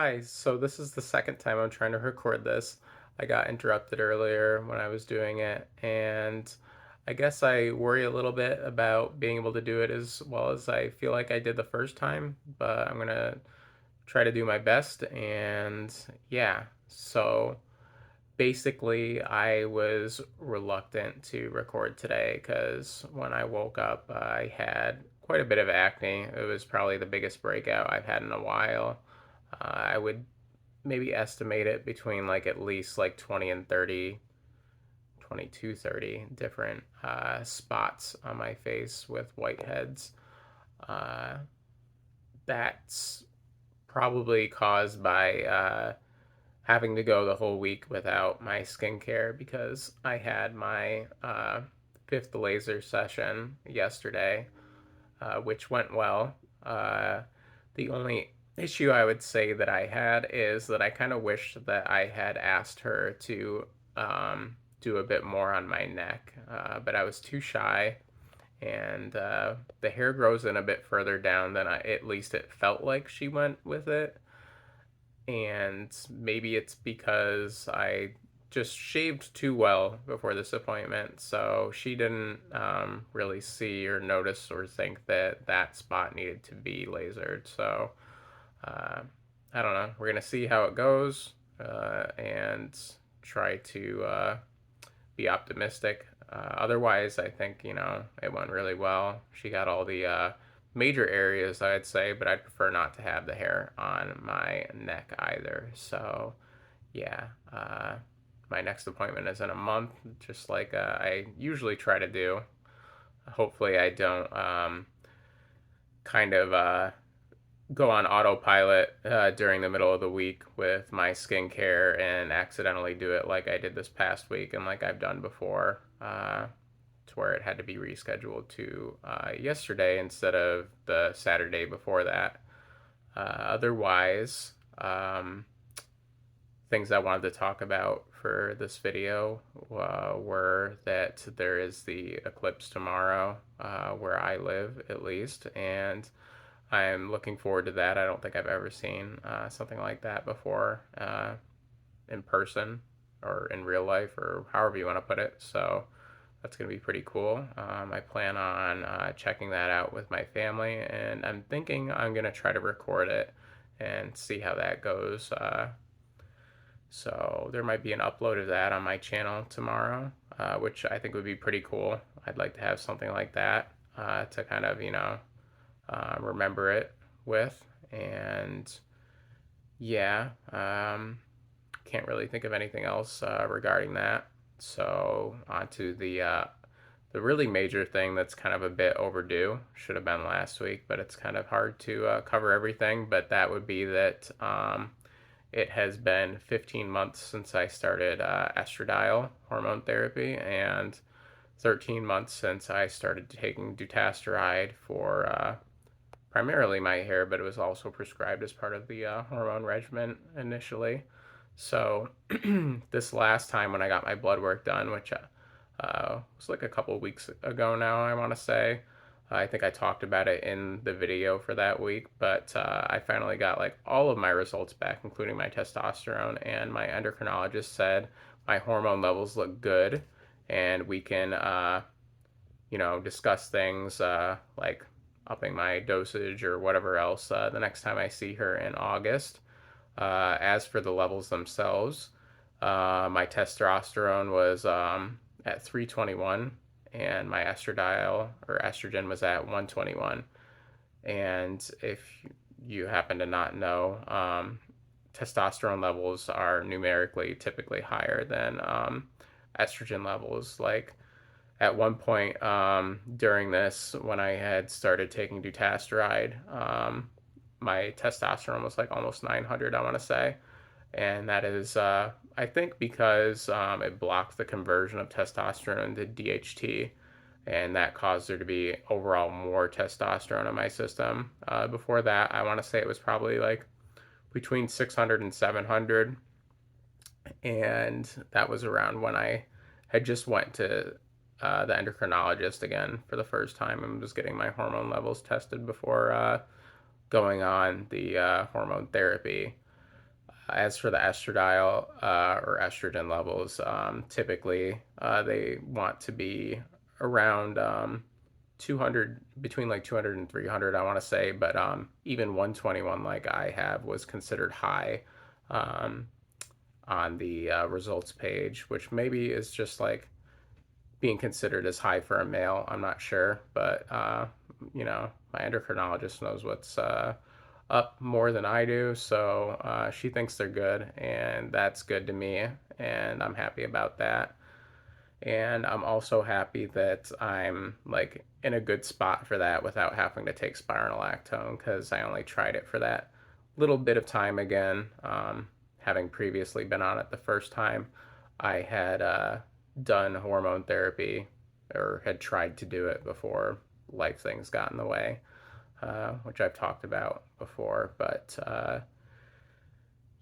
Hi, so this is the second time I'm trying to record this. I got interrupted earlier when I was doing it, and I guess I worry a little bit about being able to do it as well as I feel like I did the first time, but I'm gonna try to do my best. And yeah, so basically, I was reluctant to record today because when I woke up, I had quite a bit of acne. It was probably the biggest breakout I've had in a while. I would maybe estimate it between like at least like 20 and 30, 22, 30 different spots on my face with whiteheads. Uh, that's probably caused by having to go the whole week without my skincare because I had my fifth laser session yesterday, which went well. Uh, the only issue I would say that I had is that I kind of wished that I had asked her to do a bit more on my neck, but I was too shy. And the hair grows in a bit further down than at least it felt like she went with it. And maybe it's because I just shaved too well before this appointment, so she didn't really see or notice or think that that spot needed to be lasered. So uh, I don't know. We're gonna see how it goes and try to be optimistic. Otherwise, I think it went really well. She got all the major areas, I'd say, but I'd prefer not to have the hair on my neck either. So, yeah, my next appointment is in a month, just like I usually try to do. Hopefully, I don't kind of go on autopilot during the middle of the week with my skincare and accidentally do it like I did this past week and like I've done before, to where it had to be rescheduled to yesterday instead of the Saturday before that. Otherwise, things I wanted to talk about for this video were that there is the eclipse tomorrow, where I live at least, and I'm looking forward to that. I don't think I've ever seen something like that before in person or in real life or however you want to put it. So that's going to be pretty cool. I plan on checking that out with my family, and I'm thinking I'm going to try to record it and see how that goes. So there might be an upload of that on my channel tomorrow, which I think would be pretty cool. I'd like to have something like that to kind of, remember it with. And yeah, can't really think of anything else regarding that. So on to the really major thing that's kind of a bit overdue. Should have been last week, but it's kind of hard to cover everything. But that would be that it has been 15 months since I started estradiol hormone therapy, and 13 months since I started taking dutasteride for primarily my hair, but it was also prescribed as part of the hormone regimen initially. So this last time when I got my blood work done, which was like a couple of weeks ago now, I want to say. I think I talked about it in the video for that week, but I finally got like all of my results back, including my testosterone, and my endocrinologist said my hormone levels look good, and we can, discuss things like upping my dosage or whatever else the next time I see her in August. As for the levels themselves, my testosterone was at 321, and my estradiol or estrogen was at 121. And if you happen to not know, testosterone levels are numerically typically higher than estrogen levels. Like at one point during this, when I had started taking dutasteride, my testosterone was like almost 900, I want to say. And that is, I think, because it blocked the conversion of testosterone into DHT, and that caused there to be overall more testosterone in my system. Before that, I want to say it was probably like between 600 and 700, and that was around when I had just went to the endocrinologist again for the first time and was getting my hormone levels tested before going on the hormone therapy. As for the estradiol or estrogen levels, typically they want to be around 200, between like 200 and 300, I want to say, but even 121 like I have was considered high um, on the results page, which maybe is just like being considered as high for a male. I'm not sure, but my endocrinologist knows what's up more than I do, so she thinks they're good, and that's good to me, and I'm happy about that. And I'm also happy that I'm like in a good spot for that without having to take spironolactone, because I only tried it for that little bit of time again. Having previously been on it the first time, I had done hormone therapy or had tried to do it before life things got in the way, which I've talked about before. But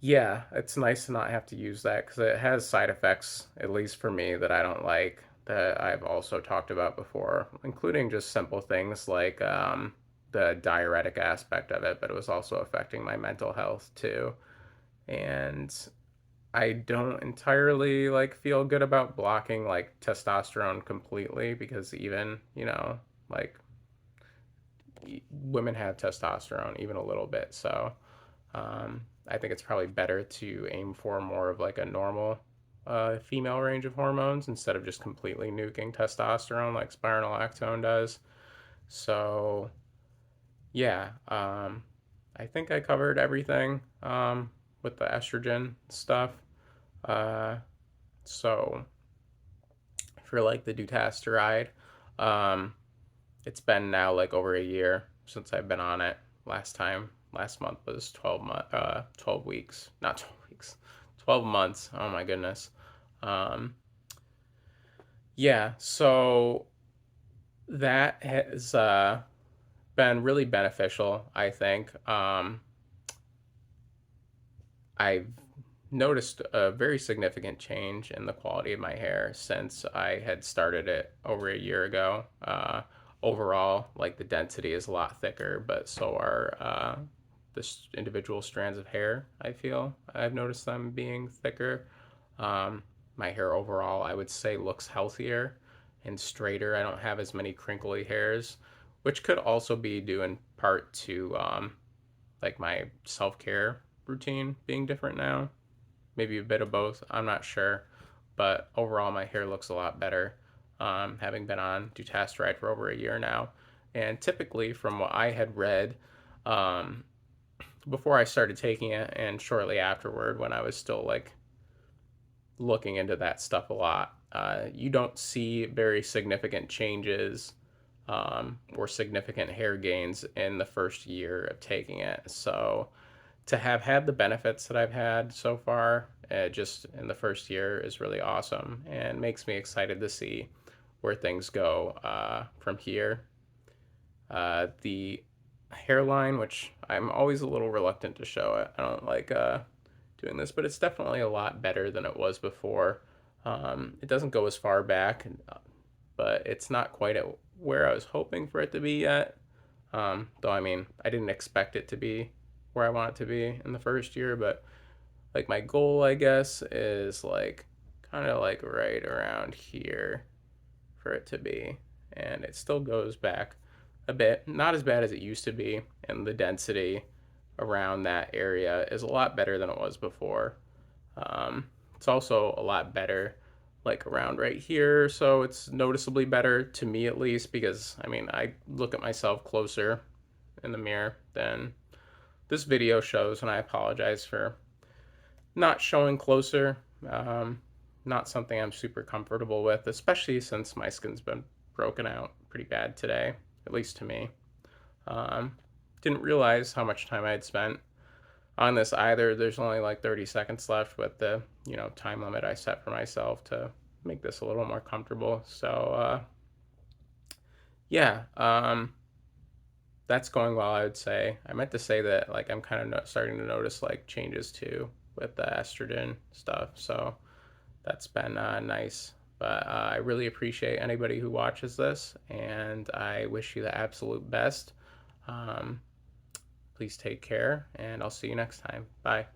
yeah, it's nice to not have to use that because it has side effects, at least for me, that I don't like, that I've also talked about before, including just simple things like the diuretic aspect of it, but it was also affecting my mental health too. And I don't entirely like feel good about blocking like testosterone completely because even, like women have testosterone even a little bit. So I think it's probably better to aim for more of like a normal female range of hormones instead of just completely nuking testosterone like spironolactone does. So yeah, I think I covered everything with the estrogen stuff. Uh, so for like the dutasteride, um, it's been now like over a year since I've been on it. Last month was 12 weeks, not 12 weeks, 12 months. Oh my goodness. Um, yeah, so that has been really beneficial, I think. I've noticed a very significant change in the quality of my hair since I had started it over a year ago. Overall, like the density is a lot thicker, but so are the individual strands of hair. I feel I've noticed them being thicker. Um, my hair overall, I would say, looks healthier and straighter. I don't have as many crinkly hairs, which could also be due in part to like my self care routine being different now. Maybe a bit of both. I'm not sure, but overall, my hair looks a lot better. Having been on Dutasteride for over a year now, and typically, from what I had read, um, before I started taking it, and shortly afterward, when I was still like looking into that stuff a lot, you don't see very significant changes or significant hair gains in the first year of taking it. So to have had the benefits that I've had so far just in the first year is really awesome and makes me excited to see where things go from here. The hairline, which I'm always a little reluctant to show it, I don't like doing this, but it's definitely a lot better than it was before. It doesn't go as far back, but it's not quite at where I was hoping for it to be yet. Though I mean, I didn't expect it to be where I want it to be in the first year, but like my goal, I guess, is like kind of like right around here for it to be. And it still goes back a bit, not as bad as it used to be, and the density around that area is a lot better than it was before. It's also a lot better like around right here, so it's noticeably better to me at least because I mean, I look at myself closer in the mirror than this video shows, and I apologize for not showing closer. Um, Not something I'm super comfortable with, especially since my skin's been broken out pretty bad today, at least to me. Um, didn't realize how much time I had spent on this either. There's only like 30 seconds left with the time limit I set for myself to make this a little more comfortable. So yeah, that's going well, I would say. I meant to say that like I'm kind of starting to notice like changes too with the estrogen stuff. So that's been nice. But I really appreciate anybody who watches this, and I wish you the absolute best. Um, Please take care, and I'll see you next time. Bye.